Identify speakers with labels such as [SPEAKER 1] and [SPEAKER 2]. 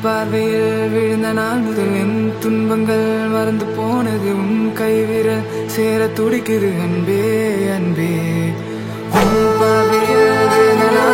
[SPEAKER 1] பார்வையில் விழுந்த நாள் முதல் என் துன்பங்கள் மறந்து போனது. உன் கைவிரல் சேர துடிக்குது அன்பே அன்பே. உன் பார்வையில் விழுந்த நாள்